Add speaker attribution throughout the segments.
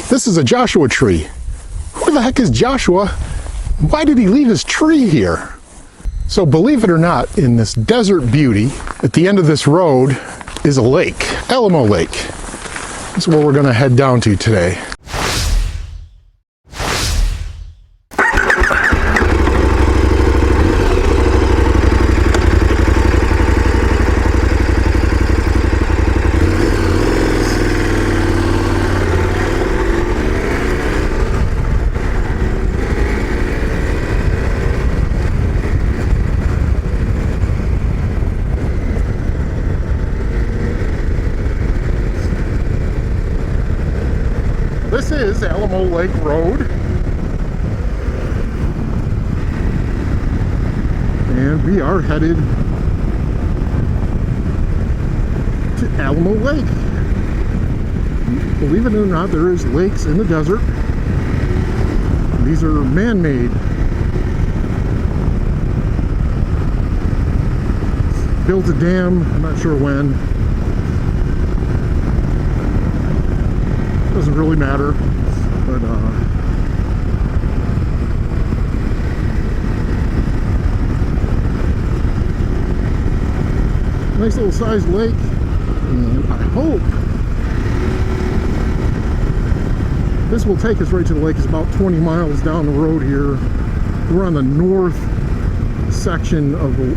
Speaker 1: This is a Joshua tree. Who the heck is Joshua? Why did he leave his tree here? So believe it or not, in this desert beauty, at the end of this road is a lake, Alamo Lake. That's where we're gonna head down to today. This is Alamo Lake Road, and we are headed to Alamo Lake. Believe it or not, there is lakes in the desert. These are man-made. Built a dam, I'm not sure when. Doesn't really matter, but nice little sized lake, and I hope this will take us right to the lake. It's about 20 miles down the road here. We're on the north section of the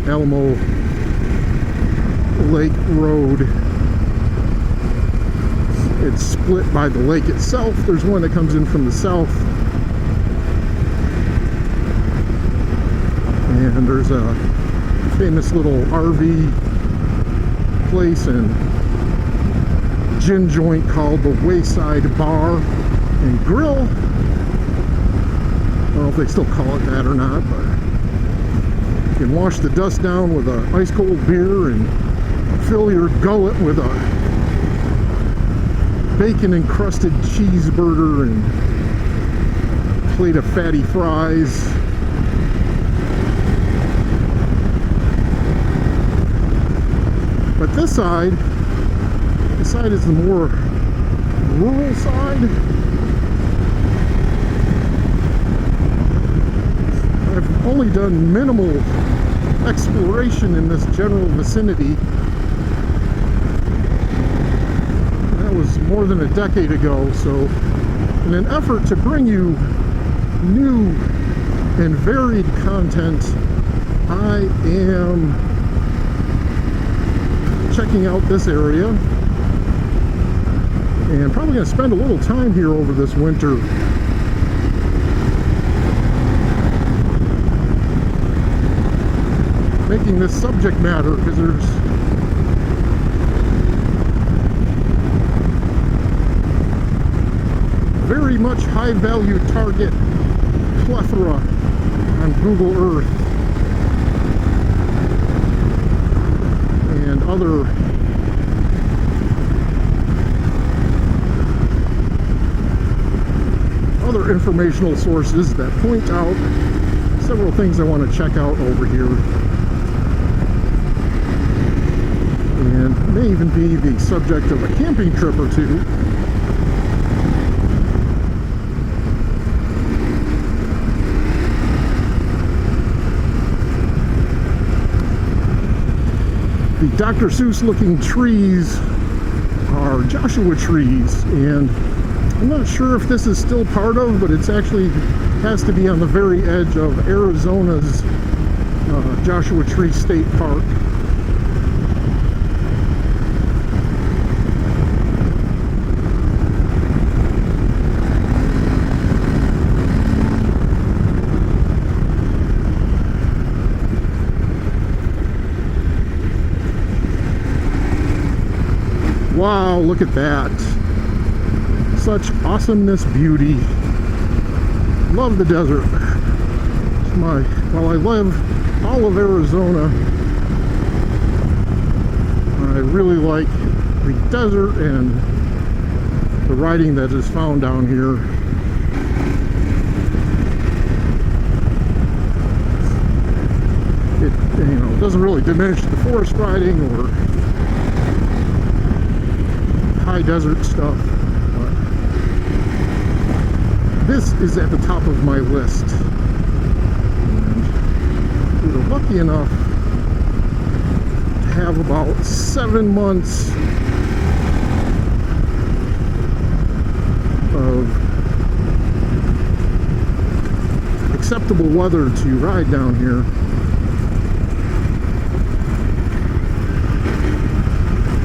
Speaker 1: Alamo Lake Road. It's split by the lake itself. There's one that comes in from the south, and there's a famous little RV place and gin joint called the Wayside Bar and Grill. I don't know if they still call it that or not, but you can wash the dust down with an ice cold beer and fill your gullet with a bacon encrusted cheeseburger and a plate of fatty fries. But this side is the more rural side. I've only done minimal exploration in this general vicinity. Was more than a decade ago, so in an effort to bring you new and varied content, I am checking out this area and probably going to spend a little time here over this winter. Making this subject matter, because there's very much high value target plethora on Google Earth and other informational sources that point out several things I want to check out over here, and may even be the subject of a camping trip or two. The Dr. Seuss looking trees are Joshua trees, and I'm not sure if this is still part of, but it's actually has to be on the very edge of Arizona's Joshua Tree State Park. Wow, look at that. Such awesomeness, beauty. Love the desert. While I live all of Arizona, I really like the desert and the riding that is found down here. It doesn't really diminish the forest riding or high desert stuff, but this is at the top of my list. And we were lucky enough to have about 7 months of acceptable weather to ride down here.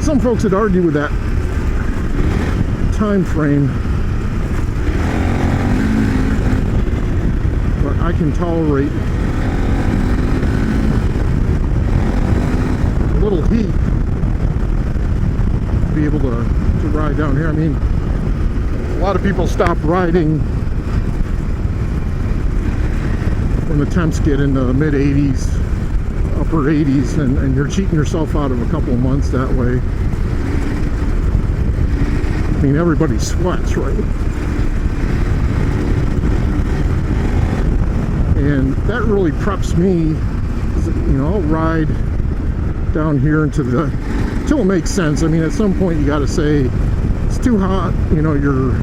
Speaker 1: Some folks would argue with that time frame, but I can tolerate a little heat to be able to ride down here. I mean, a lot of people stop riding when the temps get in the mid 80s, upper 80s, and you're cheating yourself out of a couple of months that way. I mean, everybody sweats, right? And that really preps me. You know, I'll ride down here until it makes sense. I mean, at some point you got to say it's too hot. You know, you're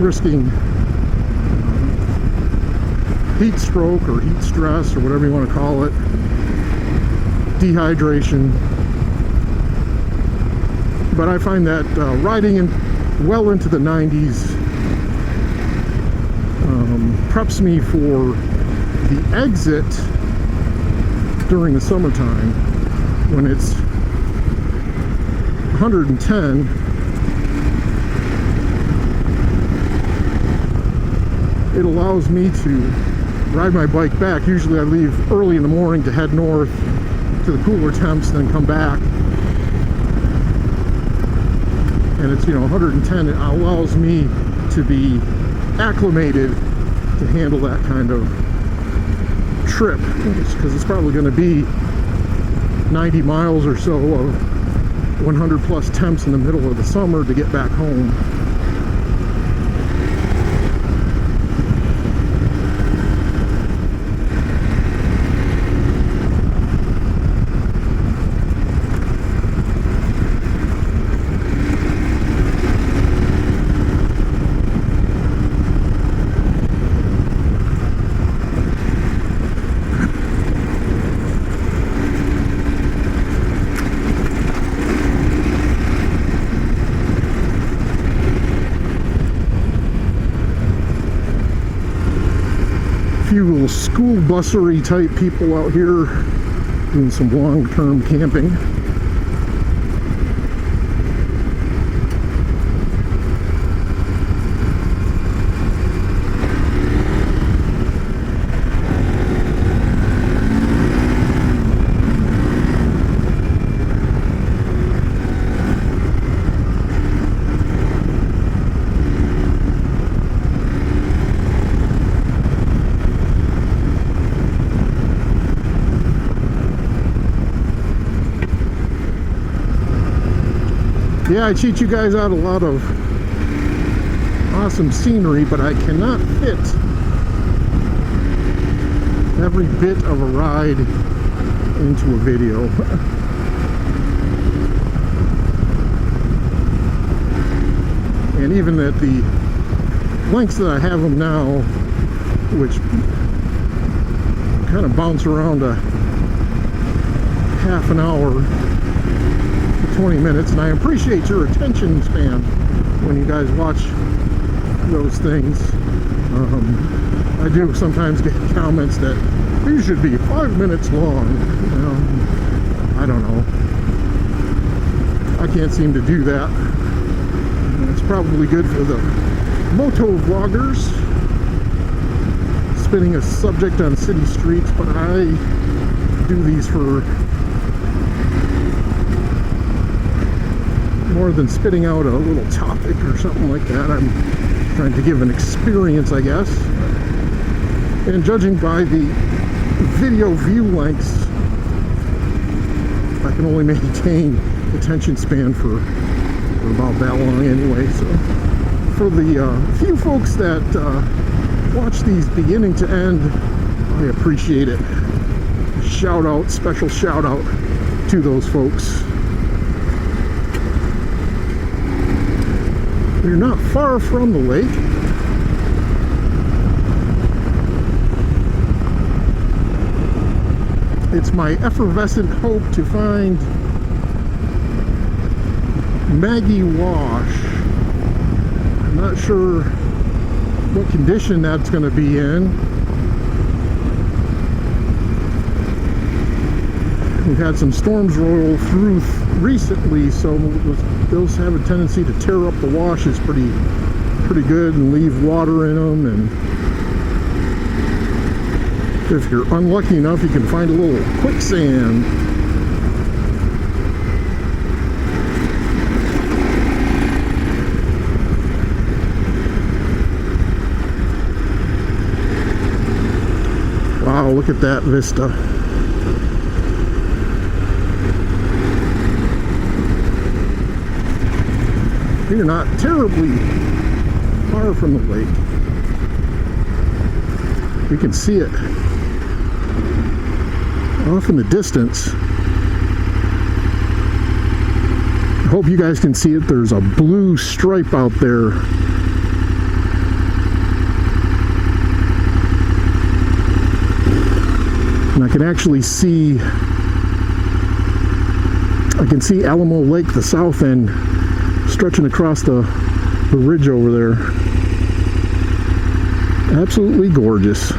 Speaker 1: risking heat stroke or heat stress or whatever you want to call it, dehydration. But I find that riding in well into the 90s preps me for the exit during the summertime when it's 110. It allows me to ride my bike back. Usually I leave early in the morning to head north to the cooler temps, then come back. And it's, you know, 110. It allows me to be acclimated to handle that kind of trip, because it's probably going to be 90 miles or so of 100 plus temps in the middle of the summer to get back home. Few little school bussery type people out here doing some long-term camping. Yeah, I cheat you guys out a lot of awesome scenery, but I cannot fit every bit of a ride into a video. And even at the lengths that I have them now, which kind of bounce around a half an hour, 20 minutes, and I appreciate your attention span when you guys watch those things. I do sometimes get comments that these should be 5 minutes long. I don't know. I can't seem to do that. It's probably good for the motovloggers, spinning a subject on city streets, but I do these for more than spitting out a little topic or something like that. I'm trying to give an experience, I guess. And judging by the video view lengths, I can only maintain attention span for about that long anyway. So for the few folks that watch these beginning to end, I appreciate it. Shout out, special shout out to those folks. We're not far from the lake. It's my effervescent hope to find Maggie wash. I'm not sure what condition that's going to be in. We've had some storms roll through recently, so those have a tendency to tear up the washes pretty good and leave water in them. And if you're unlucky enough, you can find a little quicksand. Wow, look at that vista. You're not terribly far from the lake. We can see it off in the distance. I hope you guys can see it. There's a blue stripe out there. And I can actually see, Alamo Lake, the south end, stretching across the ridge over there. Absolutely gorgeous.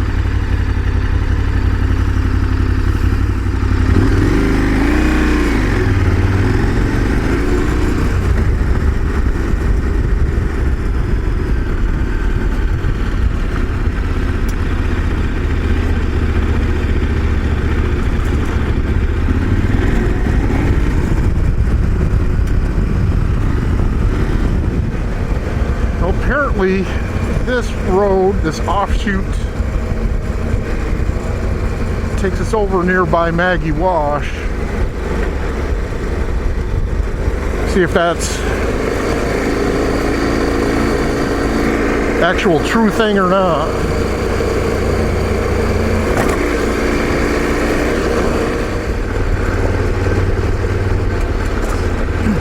Speaker 1: Apparently, this road, this offshoot, takes us over nearby Maggie Wash. See if that's actual true thing or not.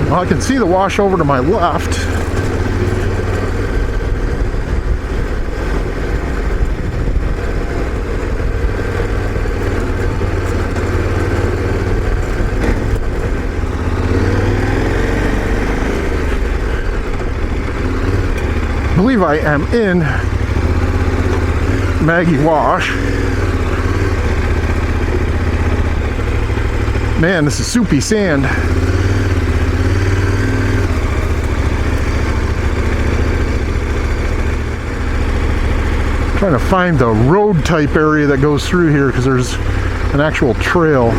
Speaker 1: Well, I can see the wash over to my left. I believe I am in Maggie Wash. Man, this is soupy sand. Trying to find the road type area that goes through here because there's an actual trail.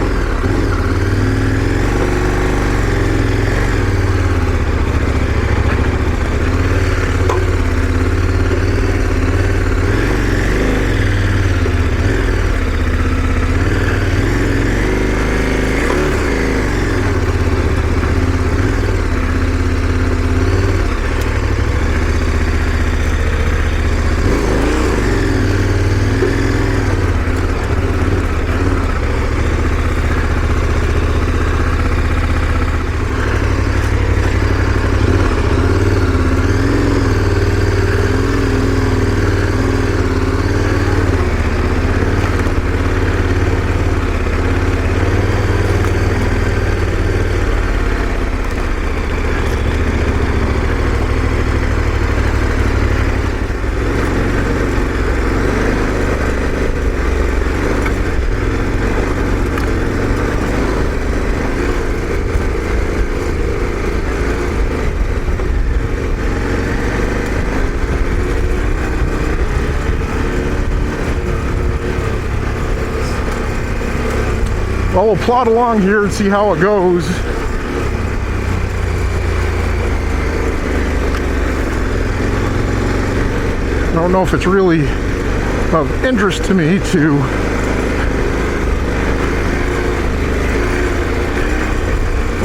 Speaker 1: Well, we'll plod along here and see how it goes. I don't know if it's really of interest to me to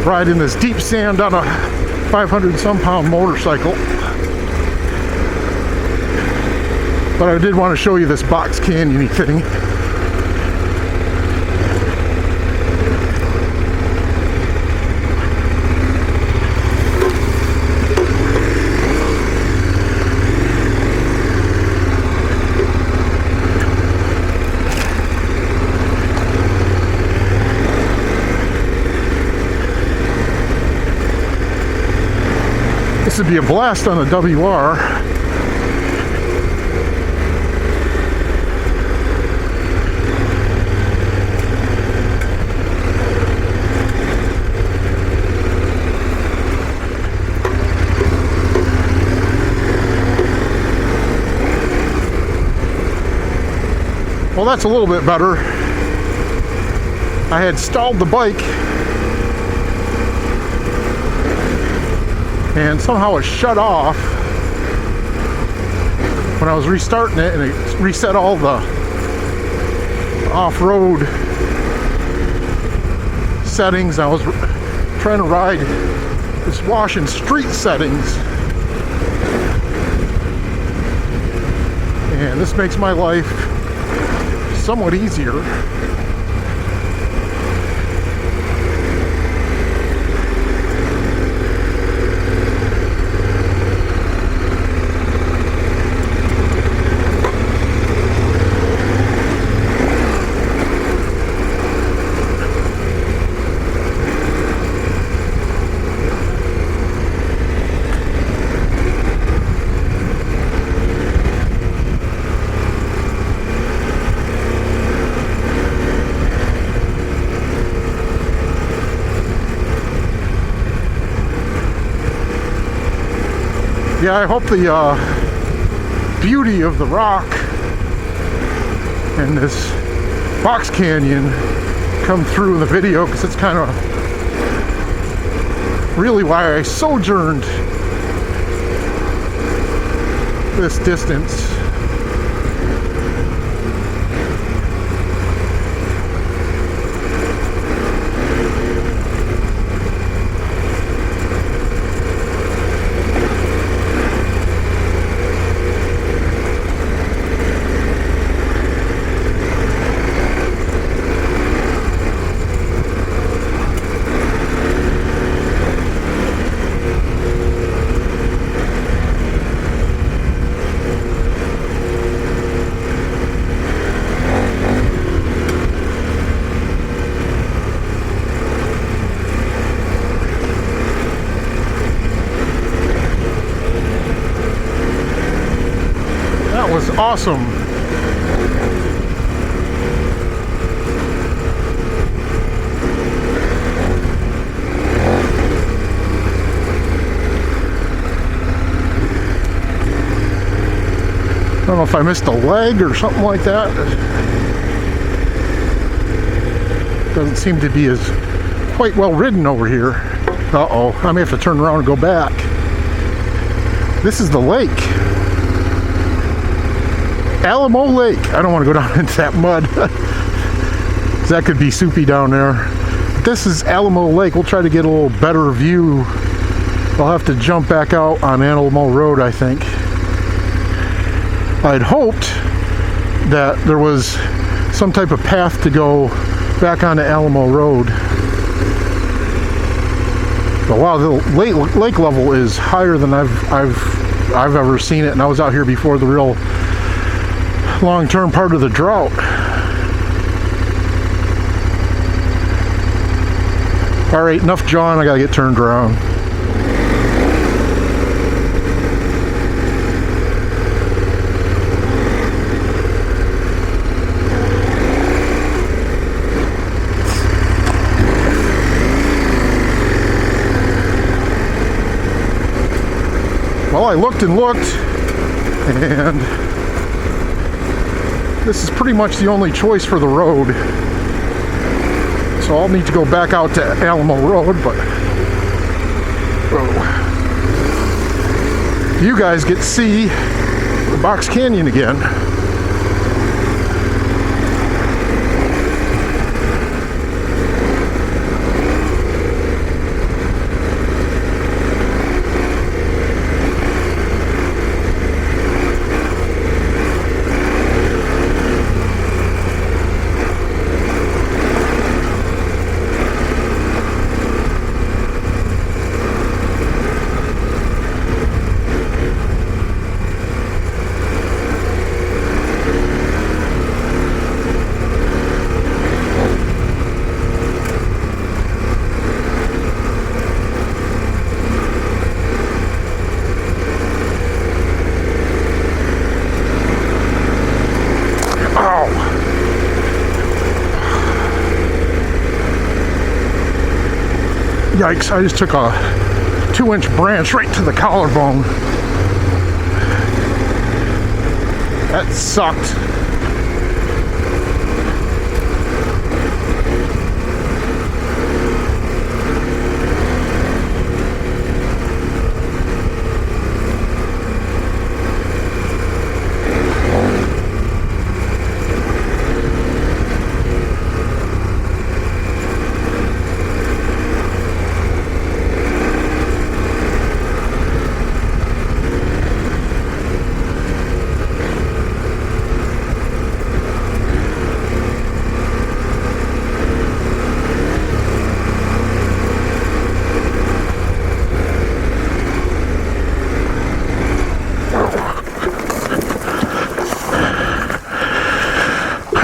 Speaker 1: ride in this deep sand on a 500 some pound motorcycle. But I did want to show you this box canyon thing. This would be a blast on a WR. Well, that's a little bit better. I had stalled the bike and somehow it shut off when I was restarting it, and it reset all the off-road settings. I was trying to ride this wash and street settings, and this makes my life somewhat easier. Yeah, I hope the beauty of the rock and this box canyon come through in the video, because it's kind of really why I sojourned this distance. Was awesome. I don't know if I missed a leg or something like that. Doesn't seem to be as quite well ridden over here. Uh-oh, I may have to turn around and go back. This is the lake. Alamo Lake. I don't want to go down into that mud. That could be soupy down there. This is Alamo Lake. We'll try to get a little better view. I'll have to jump back out on Alamo Road, I think. I'd hoped that there was some type of path to go back onto Alamo Road. But wow, the lake level is higher than I've ever seen it, and I was out here before the real long-term part of the drought. All right, enough jawing. I gotta get turned around. Well, I looked and looked, and this is pretty much the only choice for the road. So I'll need to go back out to Alamo Road, but you guys get to see the Box Canyon again. Yikes, I just took a 2-inch branch right to the collarbone. That sucked.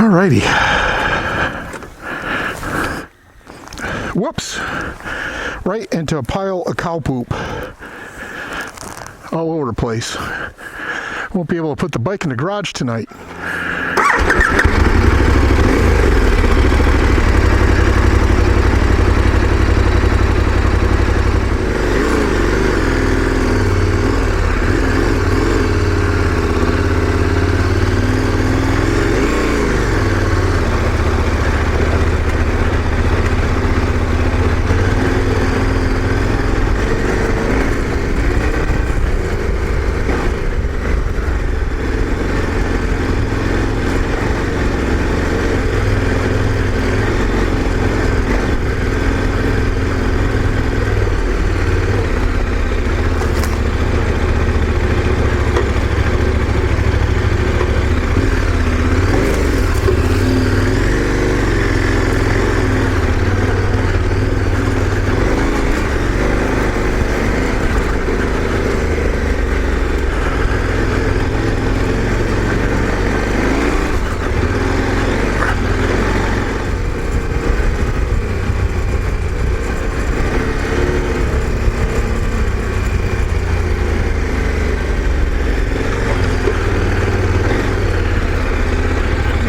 Speaker 1: Alrighty. Whoops. Right into a pile of cow poop. All over the place. Won't be able to put the bike in the garage tonight.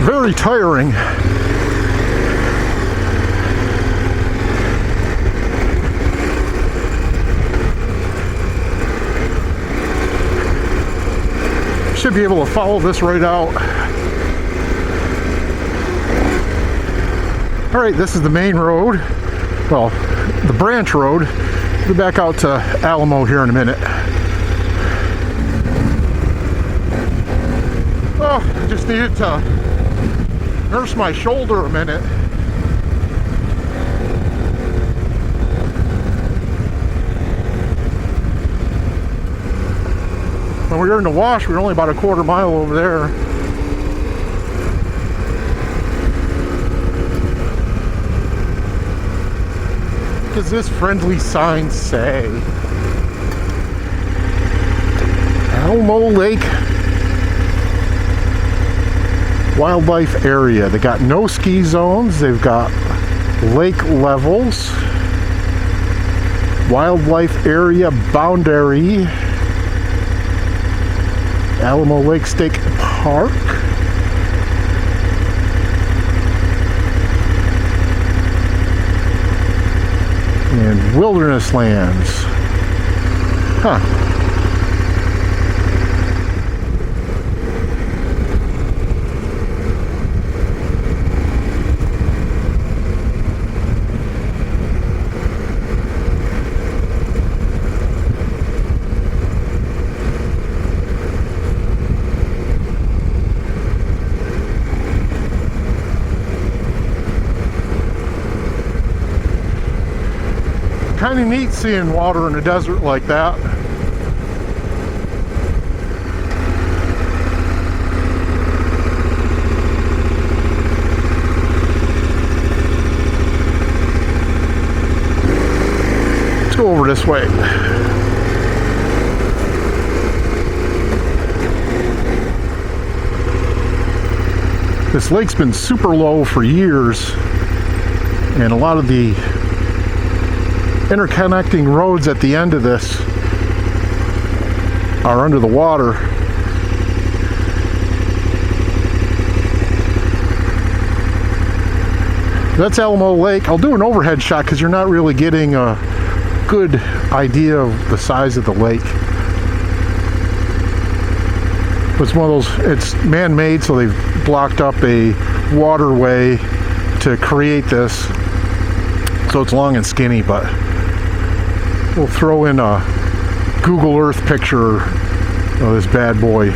Speaker 1: Very tiring. Should be able to follow this right out. All right, this is the main road. Well, the branch road. We'll be back out to Alamo here in a minute. Oh, I just needed to nurse my shoulder a minute. When we were in the wash, we were only about a quarter mile over there. What does this friendly sign say? Alamo Lake Wildlife Area. They got no ski zones. They've got lake levels. Wildlife Area Boundary. Alamo Lake State Park. And wilderness lands. Huh. Kind of neat seeing water in a desert like that. Let's go over this way. This lake's been super low for years, and a lot of the interconnecting roads at the end of this are under the water. That's Alamo Lake. I'll do an overhead shot because you're not really getting a good idea of the size of the lake. It's one of those, it's man-made, so they've blocked up a waterway to create this. So it's long and skinny, but we'll throw in a Google Earth picture of this bad boy.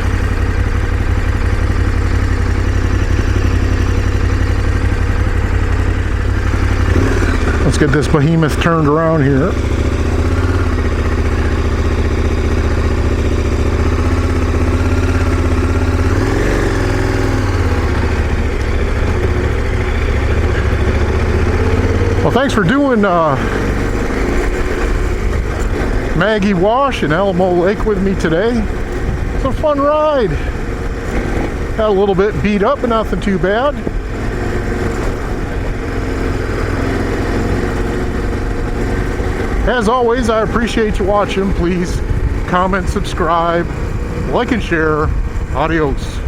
Speaker 1: Let's get this behemoth turned around here. Well, thanks for doing Maggie Wash in Alamo Lake with me today. It's a fun ride. Got a little bit beat up, but nothing too bad. As always, I appreciate you watching. Please comment, subscribe, like, and share. Adios.